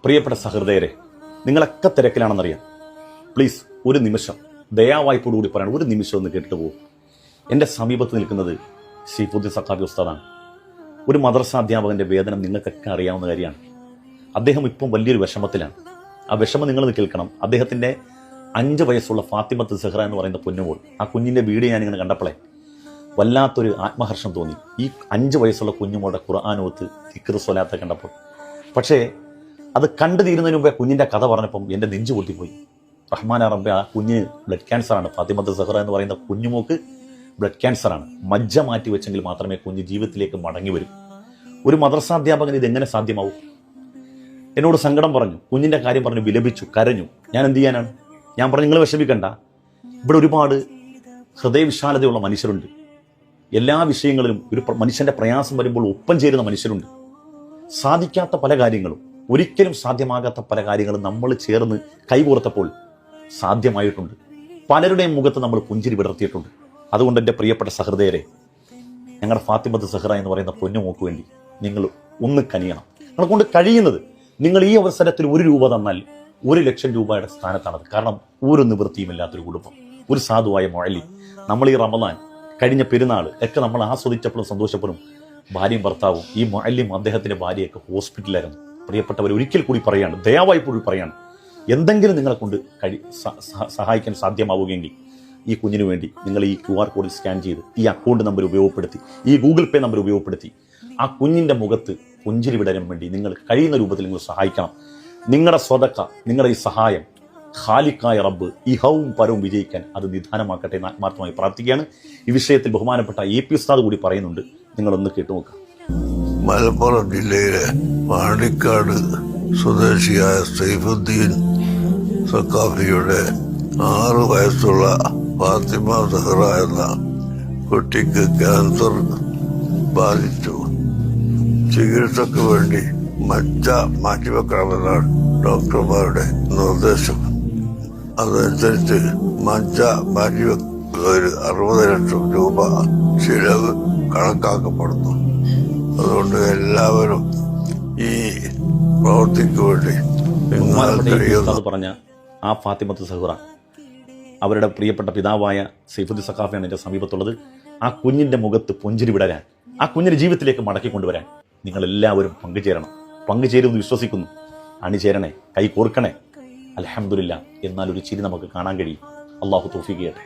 പ്രിയപ്പെട്ട സഹൃദയരെ, നിങ്ങളൊക്കെ തിരക്കിലാണെന്നറിയാം. പ്ലീസ് ഒരു നിമിഷം ദയാവായ്പോടുകൂടി പറയണം, ഒരു നിമിഷം ഒന്ന് കേട്ടിട്ട് പോകും. എൻ്റെ സമീപത്ത് നിൽക്കുന്നത് സൈഫുദ്ദീൻ സഖാഫി ഉസ്താദാണ്. ഒരു മദ്രസ അധ്യാപകൻ്റെ വേതനം നിങ്ങൾക്കൊക്കെ അറിയാവുന്ന കാര്യമാണ്. അദ്ദേഹം ഇപ്പം വലിയൊരു വിഷമത്തിലാണ്. ആ വിഷമം നിങ്ങളൊന്ന് കേൾക്കണം. അദ്ദേഹത്തിൻ്റെ 5 വയസ്സുള്ള ഫാത്തിമത്ത് സെഹ്റ എന്ന് പറയുന്ന പൊന്നുമോൾ, ആ കുഞ്ഞിൻ്റെ വീഡിയോ ഞാനിങ്ങനെ കണ്ടപ്പോഴേ വല്ലാത്തൊരു ആത്മഹർഷം തോന്നി. ഈ 5 വയസ്സുള്ള കുഞ്ഞുമോളുടെ ഖുർആനോത്ത് ദിക്ർ സ്വലാത്ത് കണ്ടപ്പോൾ. പക്ഷേ അത് കണ്ടു തീരുന്നതിന് മുമ്പേ കുഞ്ഞിൻ്റെ കഥ പറഞ്ഞപ്പം എൻ്റെ നെഞ്ചു പൊട്ടിപ്പോയി. റഹ്മാൻ റബ്ബെ, ആ കുഞ്ഞ് ബ്ലഡ് ക്യാൻസറാണ്. ഫാത്തിമത്ത് സെഹ്റ എന്ന് പറയുന്ന കുഞ്ഞുമോക്ക് ബ്ലഡ് ക്യാൻസറാണ്. മജ്ജ മാറ്റി വെച്ചെങ്കിൽ മാത്രമേ കുഞ്ഞ് ജീവിതത്തിലേക്ക് മടങ്ങി വരും. ഒരു മദ്രസാധ്യാപകന് ഇതെങ്ങനെ സാധ്യമാവും? എന്നോട് സങ്കടം പറഞ്ഞു, കുഞ്ഞിൻ്റെ കാര്യം പറഞ്ഞു, വിലപിച്ചു, കരഞ്ഞു. ഞാൻ എന്ത് ചെയ്യാനാണ്? ഞാൻ പറഞ്ഞു, നിങ്ങൾ വിഷമിക്കണ്ട, ഇവിടെ ഒരുപാട് ഹൃദയവിശാലതയുള്ള മനുഷ്യരുണ്ട്. എല്ലാ വിഷയങ്ങളിലും ഒരു മനുഷ്യൻ്റെ പ്രയാസം വരുമ്പോൾ ഒപ്പം ചേരുന്ന മനുഷ്യരുണ്ട്. സാധിക്കാത്ത പല കാര്യങ്ങളും, ഒരിക്കലും സാധ്യമാകാത്ത പല കാര്യങ്ങളും നമ്മൾ ചേർന്ന് കൈകോർത്തപ്പോൾ സാധ്യമായിട്ടുണ്ട്. പലരുടെയും മുഖത്ത് നമ്മൾ പുഞ്ചിരി വിടർത്തിയിട്ടുണ്ട്. അതുകൊണ്ട് എൻ്റെ പ്രിയപ്പെട്ട സഹൃദയരെ, ഞങ്ങളുടെ ഫാത്തിമത്ത് സെഹ്റ എന്ന് പറയുന്ന പൊന്നുമോക്ക് വേണ്ടി നിങ്ങൾ ഒന്ന് കനിയണം. നിങ്ങളെ കൊണ്ട് കഴിയുന്നത്, നിങ്ങൾ ഈ അവസരത്തിൽ 1 രൂപ തന്നാൽ 1 ലക്ഷം രൂപയുടെ സ്ഥാനത്താണത്. കാരണം ഒരു നിവൃത്തിയുമില്ലാത്തൊരു കുടുംബം, ഒരു സാധുവായ മുഅല്ലിം. നമ്മൾ ഈ റമദാൻ, കഴിഞ്ഞ പെരുന്നാൾ ഒക്കെ നമ്മൾ ആസ്വദിച്ചപ്പോഴും സന്തോഷപ്പെടും. ഭാര്യയും ഭർത്താവും, ഈ മുഅല്ലിം അദ്ദേഹത്തിൻ്റെ ഭാര്യയൊക്കെ ഹോസ്പിറ്റലായിരുന്നു. പ്രിയപ്പെട്ടവർ, ഒരിക്കൽ കൂടി പറയാണ്, ദയവായി കൂടി പറയാണ്, എന്തെങ്കിലും നിങ്ങളെ കൊണ്ട് സഹായിക്കാൻ സാധ്യമാവുകയെങ്കിൽ ഈ കുഞ്ഞിനു വേണ്ടി നിങ്ങൾ ഈ QR കോഡിൽ സ്കാൻ ചെയ്ത്, ഈ അക്കൗണ്ട് നമ്പർ ഉപയോഗപ്പെടുത്തി, ഈ ഗൂഗിൾ പേ നമ്പർ ഉപയോഗപ്പെടുത്തി ആ കുഞ്ഞിൻ്റെ മുഖത്ത് പുഞ്ചിരി വിടരാൻ വേണ്ടി നിങ്ങൾ കഴിയുന്ന രൂപത്തിൽ നിങ്ങൾ സഹായിക്കണം. നിങ്ങളുടെ സ്വതക്ക, നിങ്ങളുടെ ഈ സഹായം ഖാലിക്കായ റബ്ബ് ഇഹവും പരവും വിജയിക്കാൻ അത് നിദാനമാക്കട്ടെ എന്ന് ആത്മാർത്ഥമായി പ്രാർത്ഥിക്കുകയാണ്. ഈ വിഷയത്തിൽ ബഹുമാനപ്പെട്ട AP ഉസ്താദ് കൂടി പറയുന്നുണ്ട്. നിങ്ങളൊന്ന് കേട്ടുനോക്കാം. മലപ്പുറം ജില്ലയിലെ പാണ്ടിക്കാട് സ്വദേശിയായ സൈഫുദ്ദീൻ സഖാഫിയുടെ 6 വയസ്സുള്ള ഫാത്തിമ സെഹ്റ എന്ന കുട്ടിക്ക് ക്യാൻസർ ബാധിച്ചു. ചികിത്സക്ക് വേണ്ടി മജ്ജ മാറ്റിവെക്കണമെന്നാണ് ഡോക്ടർമാരുടെ നിർദ്ദേശം. അതനുസരിച്ച് മജ്ജ മാറ്റിവെക്കുന്നതിന് 60 ലക്ഷം രൂപ ചിലവ് കണക്കാക്കപ്പെടുന്നു. അതുകൊണ്ട് എല്ലാവരും ഈ പ്രവൃത്തിക്ക് വേണ്ടി പറഞ്ഞ ആ ഫാത്തിമത്ത് സെഹ്റ, അവരുടെ പ്രിയപ്പെട്ട പിതാവായ സൈഫുദ്ദീൻ സഖാഫിയാണ് എൻ്റെ സമീപത്തുള്ളത്. ആ കുഞ്ഞിൻ്റെ മുഖത്ത് പുഞ്ചിരി വിടരാൻ, ആ കുഞ്ഞിൻ്റെ ജീവിതത്തിലേക്ക് മടക്കിക്കൊണ്ടുവരാൻ നിങ്ങളെല്ലാവരും പങ്കുചേരുമെന്ന് വിശ്വസിക്കുന്നു. അണിചേരണേ, കൈ കോർക്കണേ. അൽഹംദുലില്ലാ, എന്നാൽ ഒരു ചിരി നമുക്ക് കാണാൻ കഴിയും. അള്ളാഹു തൗഫീഖ് ചെയ്യട്ടെ.